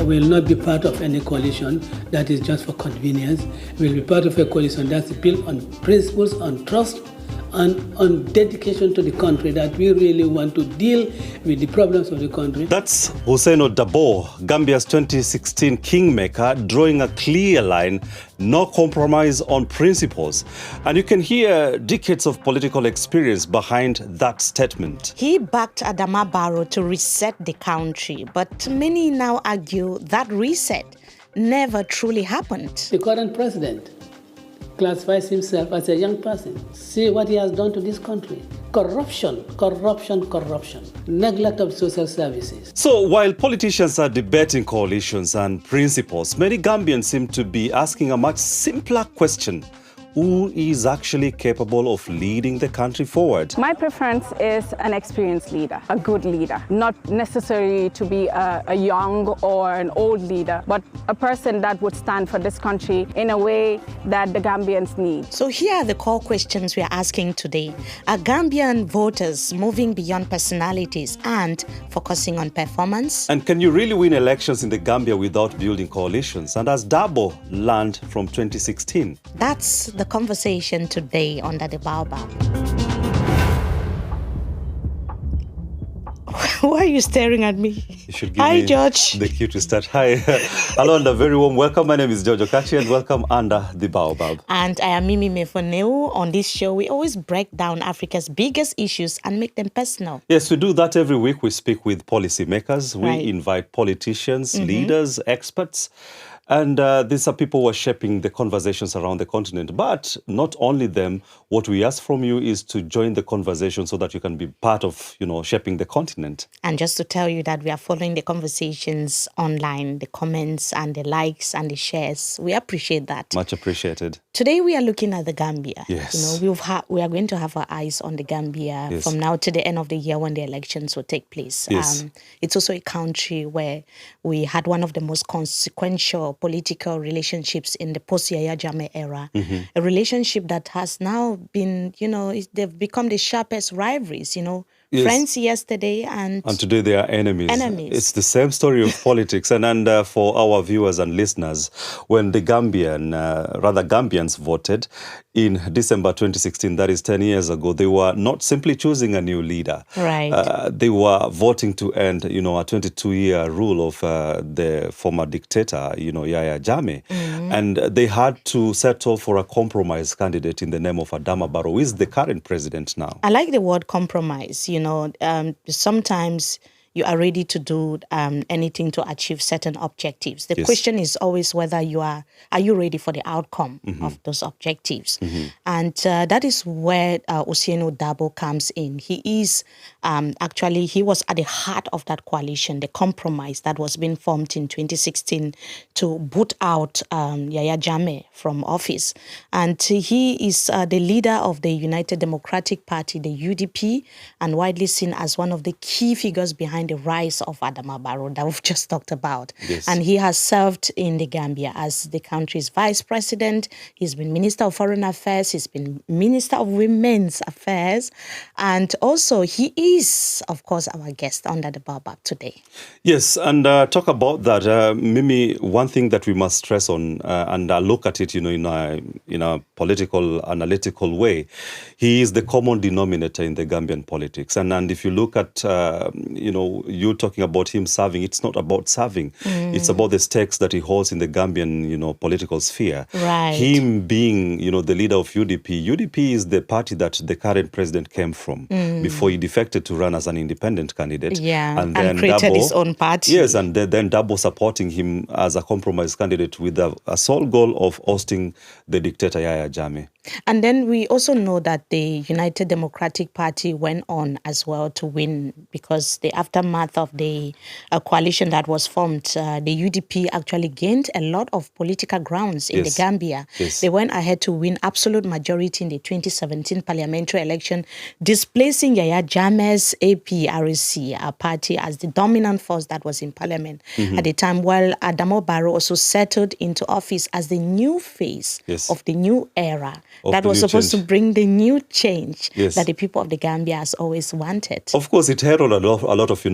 will not be part of any coalition that is just for convenience. We will be part of a coalition that's built on principles, on trust, and on dedication to the country, that we really want to deal with the problems of the country. That's Dabo, Gambia's 2016 kingmaker, drawing a clear line, no compromise on principles. And you can hear decades of political experience behind that statement. He backed Adama Barrow to reset the country, but many now argue that reset never truly happened. The current president classifies himself as a young person. See what he has done to this country. Corruption, corruption, corruption. Neglect of social services. So while politicians are debating coalitions and principles, many Gambians seem to be asking a much simpler question. Who is actually capable of leading the country forward? My preference is an experienced leader, a good leader, not necessarily to be a young or an old leader, but a person that would stand for this country in a way that the Gambians need. So here are the core questions we are asking today. Are Gambian voters moving beyond personalities and focusing on performance? And can you really win elections in the Gambia without building coalitions? And has Dabo learned from 2016? That's the conversation today under the Baobab. Why are you staring at me? You should give Hi, me George. the cue to start. Hi. Hello, and a very warm welcome. My name is George Okachi, and welcome under the Baobab. And I am Mimi Mefoneu. On this show, we always break down Africa's biggest issues and make them personal. Yes, we do that every week. We speak with policymakers. We Right. invite politicians, leaders, experts. And these are people who are shaping the conversations around the continent. But not only them, what we ask from you is to join the conversation so that you can be part of, shaping the continent. And just to tell you that we are following the conversations online, the comments and the likes and the shares. We appreciate that. Much appreciated. Today we are looking at the Gambia. Yes. We are going to have our eyes on the Gambia Yes. from now to the end of the year when the elections will take place. Yes. It's also a country where we had one of the most consequential political relationships in the post-Yahya Jammeh era. A relationship that has now been, they've become the sharpest rivalries, Yes. Friends yesterday and today they are enemies. Enemies. It's the same story of politics. And for our viewers and listeners, when the Gambians voted in December 2016, that is 10 years ago, they were not simply choosing a new leader. Right. They were voting to end, a 22-year rule of the former dictator, Yahya Jammeh. And they had to settle for a compromise candidate in the name of Adama Barrow, who is the current president now. I like the word compromise. Sometimes you are ready to do anything to achieve certain objectives. The Yes. question is always whether are you ready for the outcome of those objectives? And that is where Dabo comes in. He is he was at the heart of that coalition, the compromise that was being formed in 2016 to boot out Yahya Jammeh from office. And he is the leader of the United Democratic Party, the UDP, and widely seen as one of the key figures behind the rise of Adama Barrow that we've just talked about. Yes. And he has served in the Gambia as the country's vice president. He's been Minister of Foreign Affairs. He's been Minister of Women's Affairs. And also he is, of course, our guest under the Baobab today. Yes, and talk about that. Mimi, one thing that we must stress on and look at it, in a political, analytical way, he is the common denominator in the Gambian politics. And if you look at, you talking about him serving, it's not about serving. It's about the stakes that he holds in the Gambian, political sphere. Right. Him being, the leader of UDP. UDP is the party that the current president came from before he defected to run as an independent candidate. Yeah, and then created Dabo, his own party. Yes, and then Dabo supporting him as a compromise candidate with a sole goal of ousting the dictator Yahya Jammeh. And then we also know that the United Democratic Party went on as well to win because the aftermath of the coalition that was formed, the UDP actually gained a lot of political grounds in the Gambia. Yes. They went ahead to win absolute majority in the 2017 parliamentary election, displacing Yahya Jammeh's APRC party as the dominant force that was in parliament at the time, while Adama Barrow also settled into office as the new face of the new era. that was supposed to bring the new change Yes. that the people of the Gambia has always wanted. Of course, it had a lot of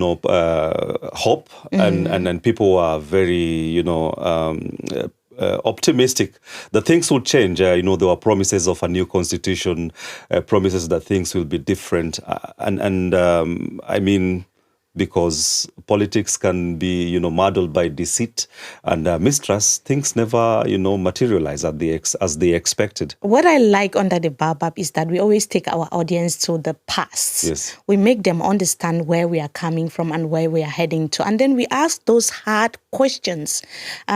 hope, and people were very, optimistic that things would change. There were promises of a new constitution, promises that things will be different, because politics can be, muddled by deceit and mistrust. Things never, materialize as they expected. What I like under the Baobab is that we always take our audience to the past. Yes. We make them understand where we are coming from and where we are heading to. And then we ask those hard questions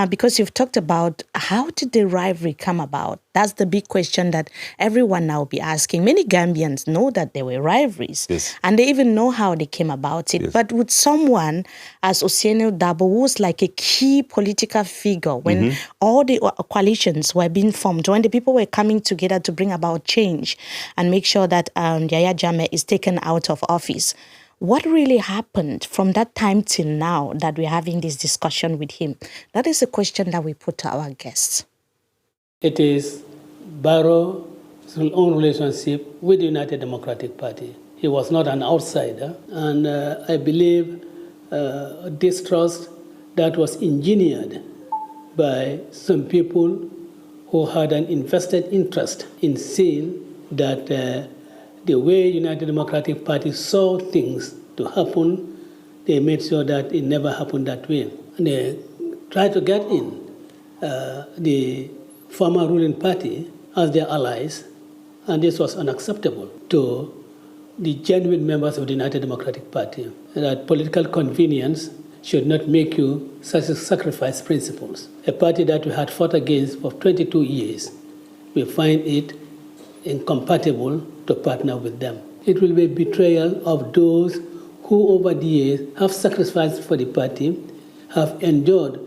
because you've talked about how did the rivalry come about? That's the big question that everyone now will be asking. Many Gambians know that there were rivalries, yes, and they even know how they came about it. Yes. But with someone as Dabo, who was like a key political figure when all the coalitions were being formed, when the people were coming together to bring about change and make sure that Yahya Jammeh is taken out of office, what really happened from that time till now that we're having this discussion with him? That is a question that we put to our guests. It is Barrow's own relationship with the United Democratic Party. He was not an outsider, and I believe distrust that was engineered by some people who had an invested interest in seeing that the way United Democratic Party saw things to happen, they made sure that it never happened that way. And they tried to get in the former ruling party as their allies, and this was unacceptable to the genuine members of the United Democratic Party. That political convenience should not make you sacrifice principles. A party that we had fought against for 22 years, we find it incompatible to partner with them. It will be betrayal of those who over the years have sacrificed for the party, have endured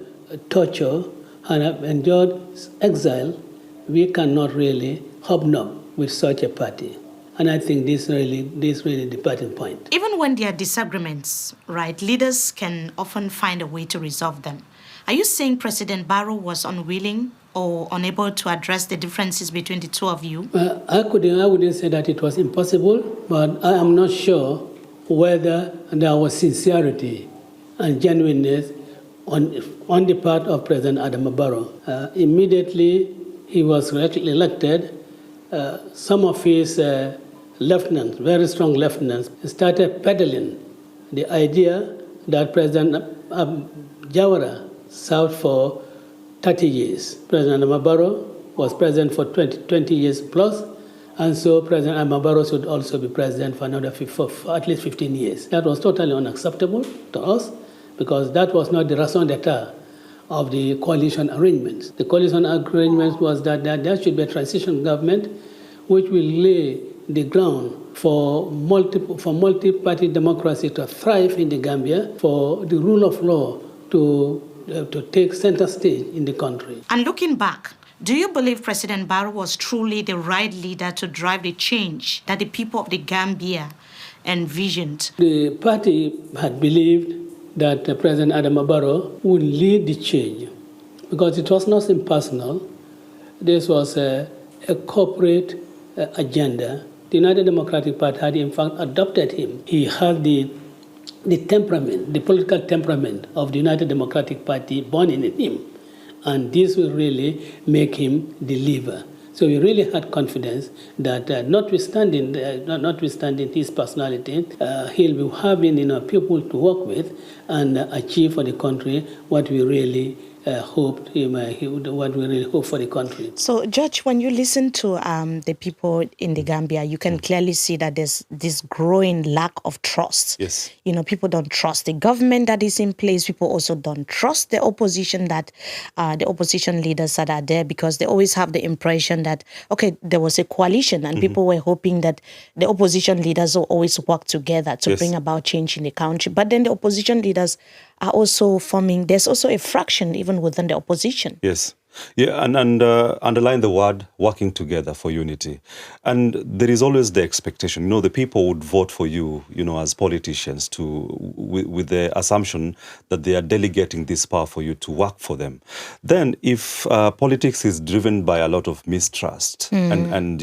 torture, and have endured exile. We cannot really hobnob with such a party. And I think this really the departing point. Even when there are disagreements, right, leaders can often find a way to resolve them. Are you saying President Barrow was unwilling or unable to address the differences between the two of you? I wouldn't say that it was impossible, but I am not sure whether there was sincerity and genuineness on the part of President Adama Barrow. Immediately he was elected, some of his lieutenants, very strong lieutenants, started peddling the idea that President Jawara served for 30 years. President Adama Barrow was president for 20 years plus, and so President Adama Barrow should also be president for for at least 15 years. That was totally unacceptable to us, because that was not the raison d'etre of the coalition arrangements. The coalition arrangements was that there should be a transition government which will lay the ground for multi-party democracy to thrive in the Gambia, for the rule of law to take center stage in the country. And looking back, do you believe President Barrow was truly the right leader to drive the change that the people of the Gambia envisioned? The party had believed that President Adama Barrow would lead the change, because it was nothing personal. This was a corporate agenda. The United Democratic Party had in fact adopted him. He had the temperament, the political temperament of the United Democratic Party born in him, and this will really make him deliver. So we really had confidence that notwithstanding his personality, he'll be having people to work with and achieve for the country what we really hoped what we really hope for the country. So, Judge, when you listen to the people in the Gambia, you can clearly see that there's this growing lack of trust. Yes. People don't trust the government that is in place. People also don't trust the opposition the opposition leaders that are there, because they always have the impression that, okay, there was a coalition and people were hoping that the opposition leaders will always work together to bring about change in the country. But then the opposition leaders are also forming, there's also a fraction even within the opposition. Yes. Yeah, and underline the word working together for unity. And there is always the expectation, the people would vote for you, as politicians with the assumption that they are delegating this power for you to work for them. Then if politics is driven by a lot of mistrust and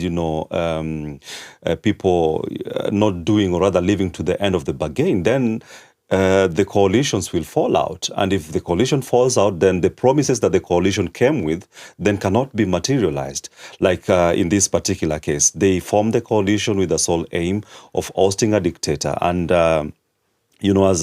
people not doing or rather living to the end of the bargain, then the coalitions will fall out. And if the coalition falls out, then the promises that the coalition came with then cannot be materialized. Like in this particular case, they formed the coalition with the sole aim of ousting a dictator. And as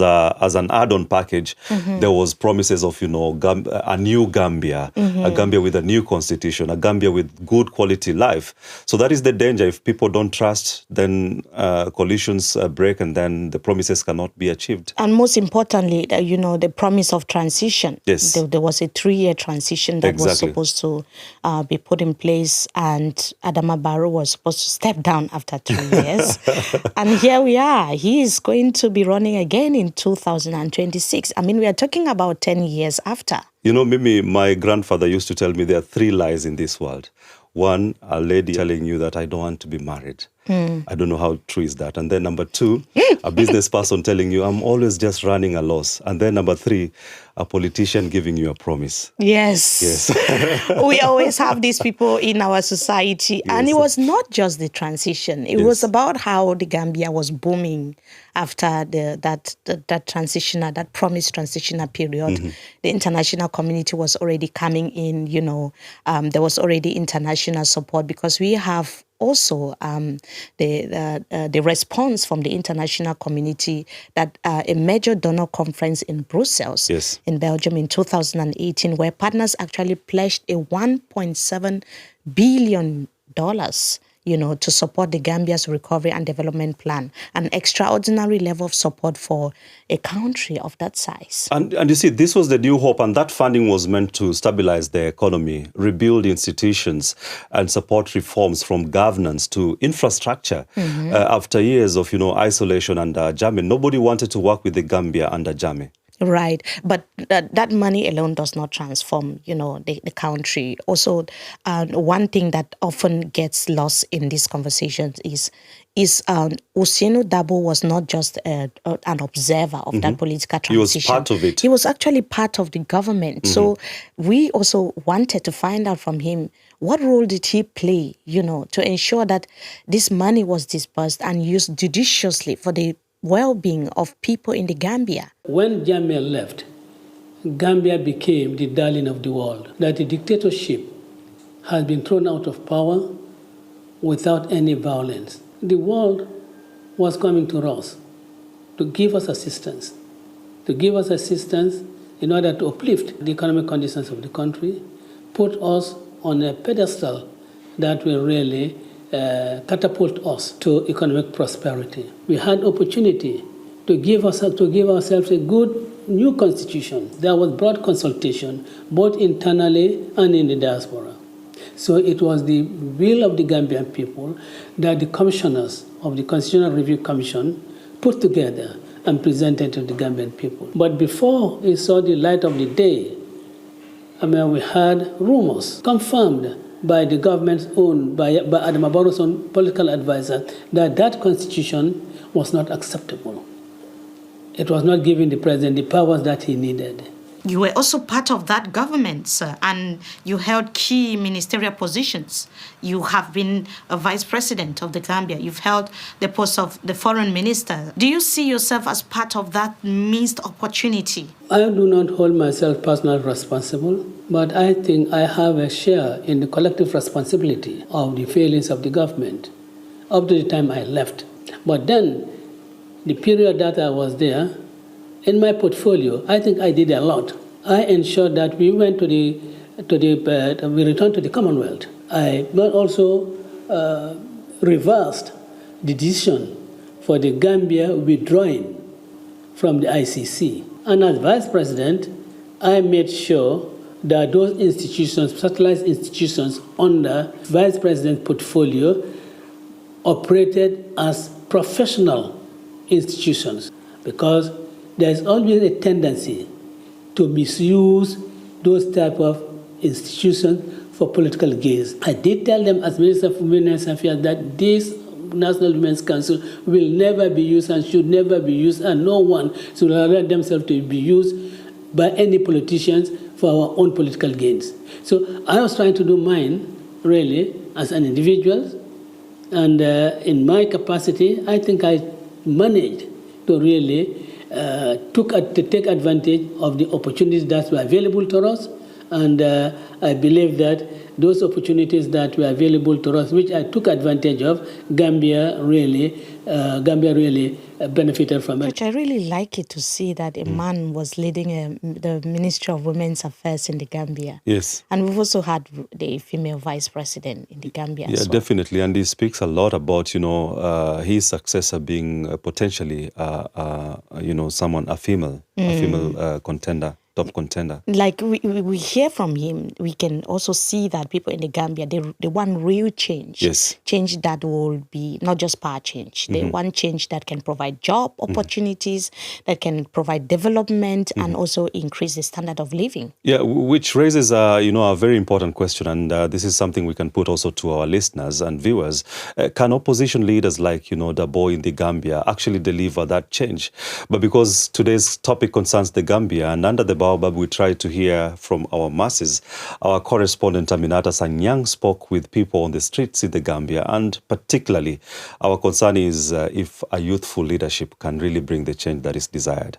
an add-on package, there was promises of, a new Gambia, a Gambia with a new constitution, a Gambia with good quality life. So that is the danger. If people don't trust, then coalitions break and then the promises cannot be achieved. And most importantly, the promise of transition. Yes. There was a 3-year transition that was supposed to be put in place, and Adama Barrow was supposed to step down after 3 years. And here we are. He is going to be running again in 2026. I mean, we are talking about 10 years after. Mimi, my grandfather used to tell me there are 3 lies in this world. One, a lady telling you that I don't want to be married. I don't know how true is that. And then number 2, a business person telling you I'm always just running a loss. And then number 3, a politician giving you a promise. Yes. We always have these people in our society. Yes. And it was not just the transition. It was about how the Gambia was booming after that transitional, that promised transitional period. The international community was already coming in, there was already international support because we have also the response from the international community that a major donor conference in Brussels, in Belgium in 2018, where partners actually pledged a $1.7 billion to support the Gambia's recovery and development plan, an extraordinary level of support for a country of that size. And you see, this was the new hope, and that funding was meant to stabilize the economy, rebuild institutions, and support reforms from governance to infrastructure. After years of, isolation under Jammeh, nobody wanted to work with the Gambia under Jammeh. Right. But that money alone does not transform, the country. Also, one thing that often gets lost in these conversations is Dabo was not just an observer of that political transition. He was part of it. He was actually part of the government. So we also wanted to find out from him, what role did he play, to ensure that this money was disbursed and used judiciously for the well-being of people in the Gambia. When Jammeh left, Gambia became the darling of the world. That the dictatorship has been thrown out of power without any violence. The world was coming to us to give us assistance, in order to uplift the economic conditions of the country, put us on a pedestal that will really catapult us to economic prosperity. We had opportunity to give ourselves a good new constitution. There was broad consultation, both internally and in the diaspora. So it was the will of the Gambian people that the commissioners of the Constitutional Review Commission put together and presented to the Gambian people. But before it saw the light of the day, we had rumors confirmed by the government's own, by Adama Barrow's own political advisor, that constitution was not acceptable. It was not giving the president the powers that he needed. You were also part of that government, sir, and you held key ministerial positions. You have been a vice president of the Gambia. You've held the post of the foreign minister. Do you see yourself as part of that missed opportunity? I do not hold myself personally responsible, but I think I have a share in the collective responsibility of the failings of the government up to the time I left. But then, the period that I was there, in my portfolio, I think I did a lot. I ensured that we went we returned to the Commonwealth. I also reversed the decision for the Gambia withdrawing from the ICC. And as vice president, I made sure that those institutions, satellite institutions under vice president's portfolio, operated as professional institutions, because there's always a tendency to misuse those type of institution for political gains. I did tell them as Minister of Women's Affairs that this National Women's Council will never be used and should never be used, and no one should allow themselves to be used by any politicians for our own political gains. So I was trying to do mine, really, as an individual, and in my capacity, I think I managed to really take advantage of the opportunities that were available to us, and I believe that those opportunities that were available to us, which I took advantage of, Gambia really benefited from it. Which I really like it to see that a man was leading the Ministry of Women's Affairs in the Gambia. Yes. And we've also had the female vice president in the Gambia as well. Definitely. And he speaks a lot about, his successor being potentially, someone, a female contender. Top contender. Like we hear from him, we can also see that people in the Gambia, they want real change. Yes. Change that will be not just power change. They want change that can provide job opportunities, that can provide development and also increase the standard of living. Yeah, which raises a very important question, and this is something we can put also to our listeners and viewers. Can opposition leaders like, Dabo in the Gambia actually deliver that change? But because today's topic concerns the Gambia, and under the Baobab, we try to hear from our masses. Our correspondent Aminata Sanyang spoke with people on the streets in the Gambia, and particularly our concern is if a youthful leadership can really bring the change that is desired.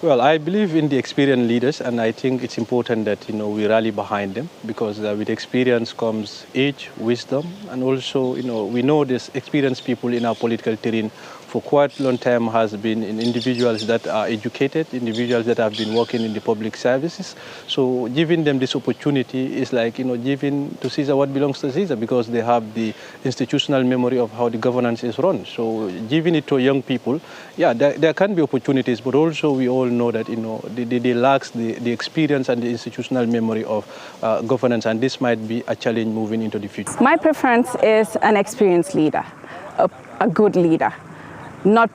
Well, I believe in the experienced leaders, and I think it's important that we rally behind them, because with experience comes age, wisdom, and also we know there's experienced people in our political terrain for quite a long time has been in individuals that are educated, individuals that have been working in the public services. So giving them this opportunity is like giving to Caesar what belongs to Caesar, because they have the institutional memory of how the governance is run. So giving it to young people, there can be opportunities, but also we all know that they lack the experience and the institutional memory of governance, and this might be a challenge moving into the future. My preference is an experienced leader, a good leader. Not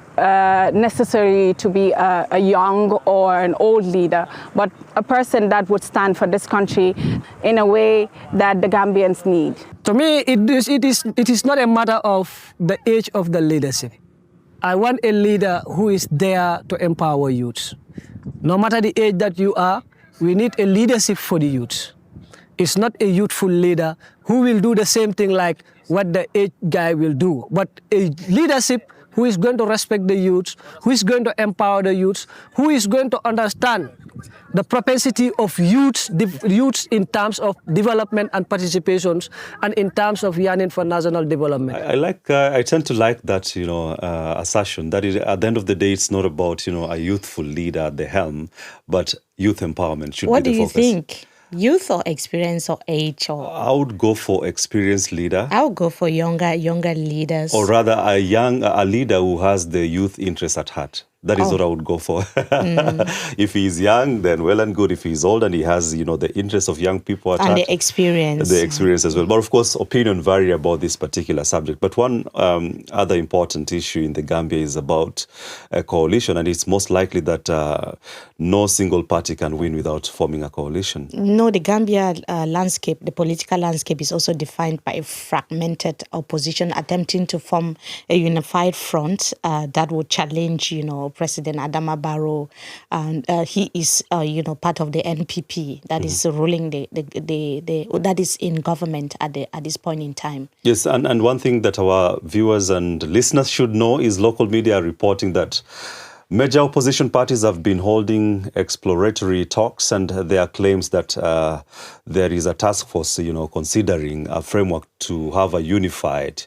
necessarily to be a young or an old leader, but a person that would stand for this country in a way that the Gambians need. To me, it is not a matter of the age of the leadership. I want a leader who is there to empower youth. No matter the age that you are, we need a leadership for the youth. It's not a youthful leader who will do the same thing like what the age guy will do, but a leadership who is going to respect the youth, who is going to empower the youth, who is going to understand the propensity of youth in terms of development and participations, and in terms of yearning for national development. I tend to like that, assertion that at the end of the day, it's not about, a youthful leader at the helm, but youth empowerment should be the focus. What do you think? Youth or experience or age? Or I would go for experienced leader. I would go for younger leaders. Or rather a leader who has the youth interest at heart. That is what I would go for. If he's young, then well and good. If he's old and he has, the interest of young people at heart. And the experience. The experience as well. But of course, opinion vary about this particular subject. But one other important issue in the Gambia is about a coalition. And it's most likely that no single party can win without forming a coalition. No, the Gambia landscape, the political landscape is also defined by a fragmented opposition attempting to form a unified front that would challenge, President Adama Barrow, and he is, part of the NPP that is ruling that is in government at this point in time. Yes, and one thing that our viewers and listeners should know is local media reporting that major opposition parties have been holding exploratory talks, and there are claims that there is a task force, considering a framework to have a unified,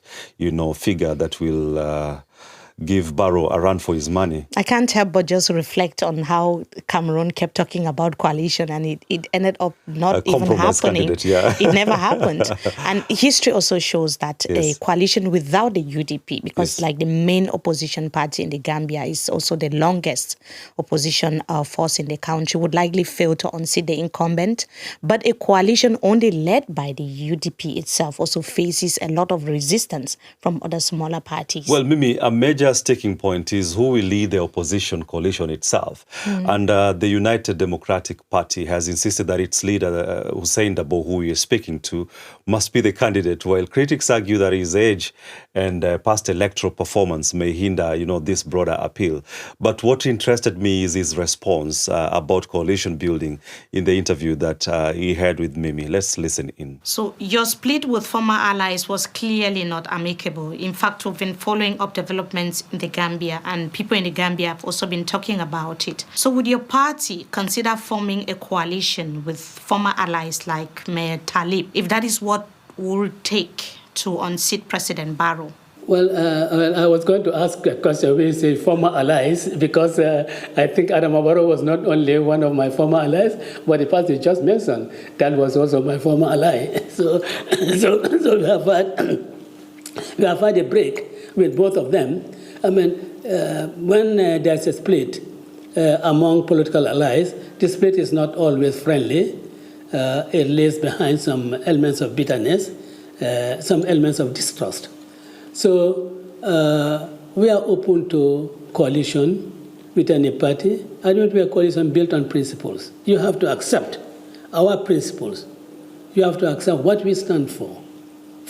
figure that will give Barrow a run for his money. I can't help but just reflect on how Cameroon kept talking about coalition, and it ended up not even happening. It never happened. And history also shows that a coalition without the UDP, because like the main opposition party in the Gambia is also the longest opposition force in the country, would likely fail to unseat the incumbent. But a coalition only led by the UDP itself also faces a lot of resistance from other smaller parties. Well, Mimi, a major major sticking point is who will lead the opposition coalition itself. And the United Democratic Party has insisted that its leader, Dabo, who we are speaking to, must be the candidate, while critics argue that his age and past electoral performance may hinder, this broader appeal. But what interested me is his response about coalition building in the interview that he had with Mimi. Let's listen in. So your split with former allies was clearly not amicable. In fact, we've been following up developments in the Gambia, and people in the Gambia have also been talking about it. So would your party consider forming a coalition with former allies like Mayor Talib, if that is what would take to unseat President Barrow? Well, I was going to ask a question when you say former allies, because I think Adama Barrow was not only one of my former allies, but the person you just mentioned, that was also my former ally. So we have had a break with both of them. I mean, when there's a split among political allies, the split is not always friendly. It lays behind some elements of bitterness, some elements of distrust. So we are open to coalition with any party. I don't want a coalition built on principles. You have to accept our principles. You have to accept what we stand for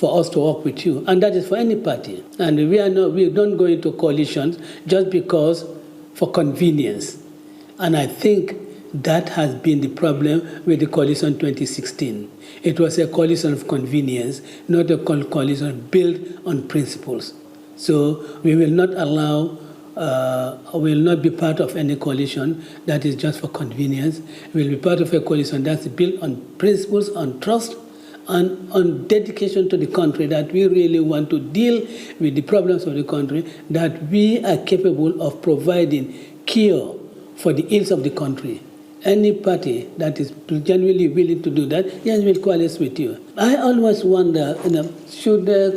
us to work with you. And that is for any party. And we don't go into coalitions just because for convenience. And I think that has been the problem with the coalition 2016. It was a coalition of convenience, not a coalition built on principles. So we will not allow, we will not be part of any coalition that is just for convenience. We will be part of a coalition that's built on principles, on trust, and on dedication to the country, that we really want to deal with the problems of the country, that we are capable of providing cure for the ills of the country. Any party that is genuinely willing to do that, yes, will coalesce with you. I always wonder,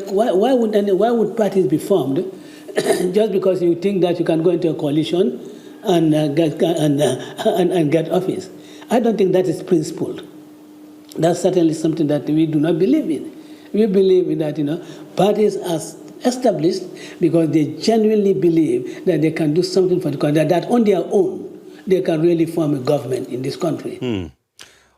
why would parties be formed just because you think that you can go into a coalition and get office? I don't think that is principled. That's certainly something that we do not believe in. We believe in that parties are established because they genuinely believe that they can do something for the country, that on their own they can really form a government in this country.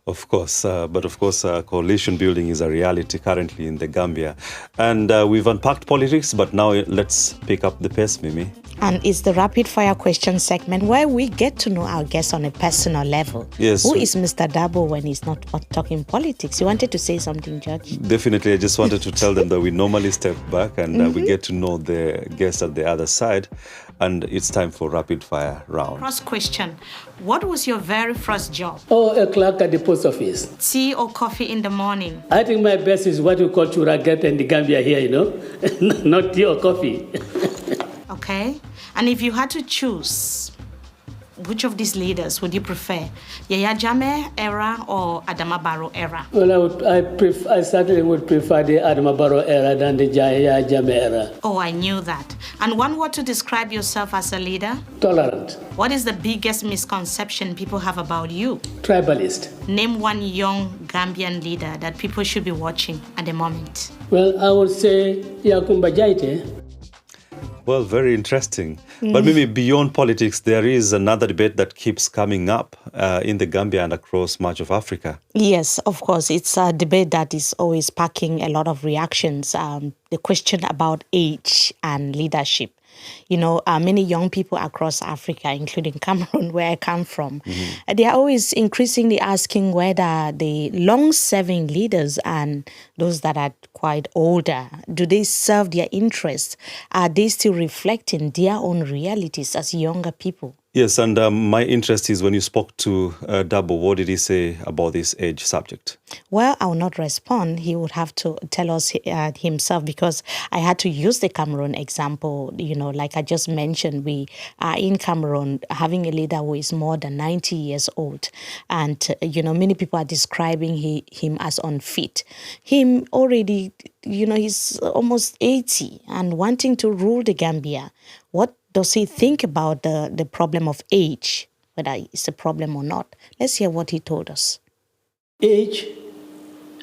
Of course, but of course, coalition building is a reality currently in the Gambia. And we've unpacked politics, but now let's pick up the pace, Mimi. And it's the rapid fire question segment where we get to know our guests on a personal level. Yes. Who is Mr. Dabo when he's not talking politics? You wanted to say something, Judge? Definitely. I just wanted to tell them that we normally step back and we get to know the guests at the other side. And it's time for rapid fire round. First question. What was your very first job? A clerk at the post office. Tea or coffee in the morning? I think my best is what we call churaget in the Gambia here, not tea or coffee. Okay. And if you had to choose, which of these leaders would you prefer? Yahya Jammeh era or Adama Barrow era? Well, I certainly would prefer the Adama Barrow era than the Yahya Jammeh era. Oh, I knew that. And one word to describe yourself as a leader? Tolerant. What is the biggest misconception people have about you? Tribalist. Name one young Gambian leader that people should be watching at the moment. Well, I would say Yakumba Jaite. Well, very interesting. But maybe beyond politics, there is another debate that keeps coming up in the Gambia and across much of Africa. Yes, of course. It's a debate that is always sparking a lot of reactions. The question about age and leadership. Many young people across Africa, including Cameroon, where I come from, they are always increasingly asking whether the long-serving leaders and those that are quite older, do they serve their interests? Are they still reflecting their own realities as younger people? Yes, and my interest is when you spoke to Dabo, what did he say about this age subject? Well, I will not respond. He would have to tell us himself, because I had to use the Cameroon example. Like I just mentioned, we are in Cameroon having a leader who is more than 90 years old. And, many people are describing him as unfit. Him already, he's almost 80 and wanting to rule the Gambia. What does he think about the problem of age, whether it's a problem or not? Let's hear what he told us. Age,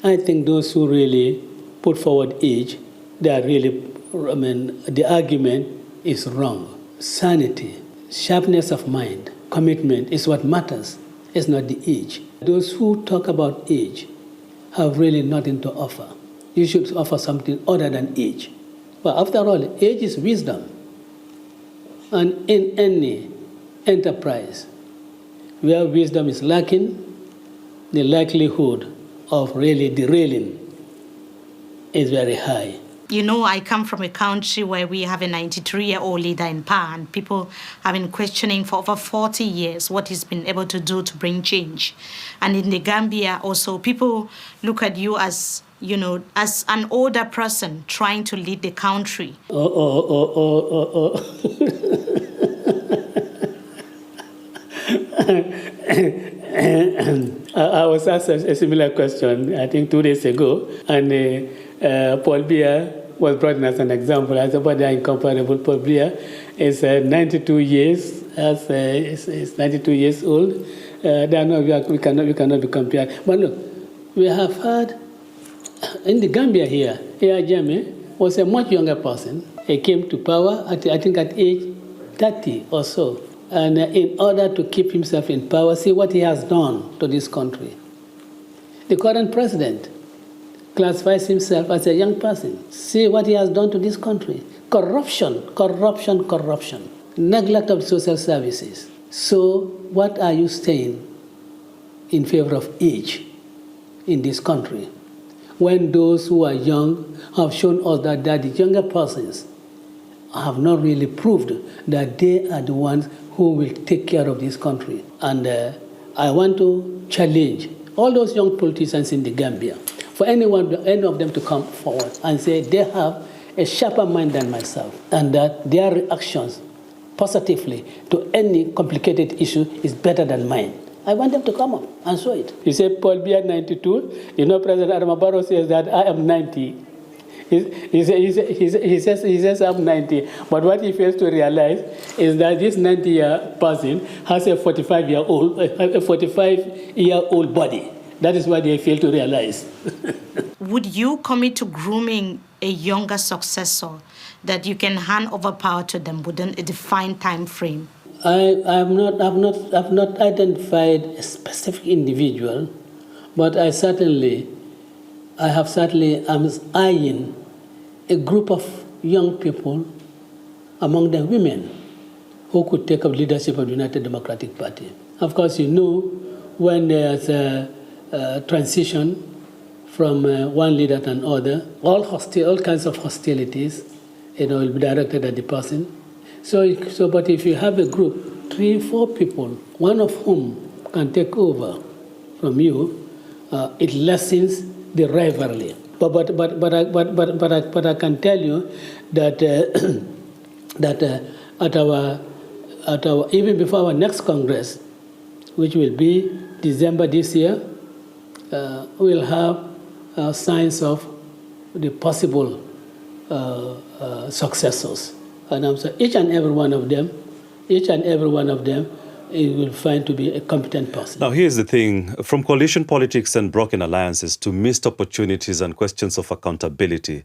I think those who really put forward age, they are really, the argument is wrong. Sanity, sharpness of mind, commitment is what matters. It's not the age. Those who talk about age have really nothing to offer. You should offer something other than age. But after all, age is wisdom. And in any enterprise where wisdom is lacking, the likelihood of really derailing is very high. You know, I come from a country where we have a 93-year-old leader in power, and people have been questioning for over 40 years what he's been able to do to bring change. And in the Gambia also, people look at you as, you know, as an older person trying to lead the country. I was asked a similar question, I think 2 days ago, and Paul Biya was brought in as an example. I said, but they are incomparable. Paul Biya is 92 years, is 92 years old. We cannot be compared. But look, we have had, in the Gambia here, Yahya Jammeh was a much younger person. He came to power, I think at age 30 or so. And in order to keep himself in power, see what he has done to this country. The current president classifies himself as a young person. See what he has done to this country. Corruption. Neglect of social services. So what are you saying in favor of age in this country, when those who are young have shown us that the younger persons have not really proved that they are the ones who will take care of this country? And I want to challenge all those young politicians in the Gambia, for any of them to come forward and say they have a sharper mind than myself, and that their reactions positively to any complicated issue is better than mine. I want them to come up and show it. You say Paul Biya 92. You know, President Adama Barrow says that I am 90. He says I'm 90. But what he fails to realize is that this 90-year person has a 45-year-old body. That is what they fail to realize. Would you commit to grooming a younger successor that you can hand over power to them within a defined time frame? I've not identified a specific individual, but I'm eyeing a group of young people, among them women, who could take up leadership of the United Democratic Party. Of course, you know, when there's a transition from one leader to another, all kinds of hostilities, will be directed at the person. But if you have a group, 3-4 people, one of whom can take over from you, it lessens the rivalry. But I can tell you that at our even before our next Congress, which will be December this year, we'll have signs of the possible successors. And I'm saying each and every one of them, you will find to be a competent person. Now, here's the thing. From coalition politics and broken alliances to missed opportunities and questions of accountability,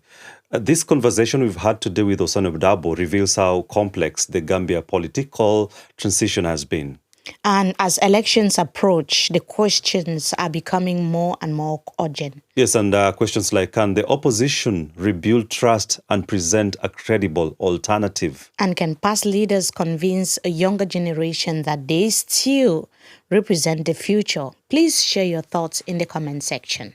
this conversation we've had today with Dabo reveals how complex the Gambia political transition has been. And as elections approach, the questions are becoming more and more urgent. Yes, and questions like, can the opposition rebuild trust and present a credible alternative? And can past leaders convince a younger generation that they still represent the future? Please share your thoughts in the comment section.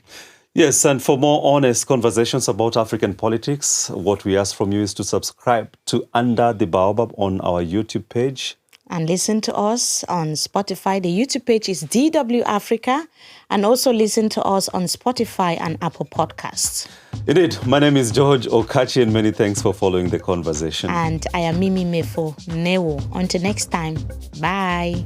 Yes, and for more honest conversations about African politics, what we ask from you is to subscribe to Under the Baobab on our YouTube page. And listen to us on Spotify. The YouTube page is DW Africa. And also listen to us on Spotify and Apple Podcasts. Indeed. My name is George Okachi, and many thanks for following the conversation. And I am Mimi Mefo Newo. Until next time, bye.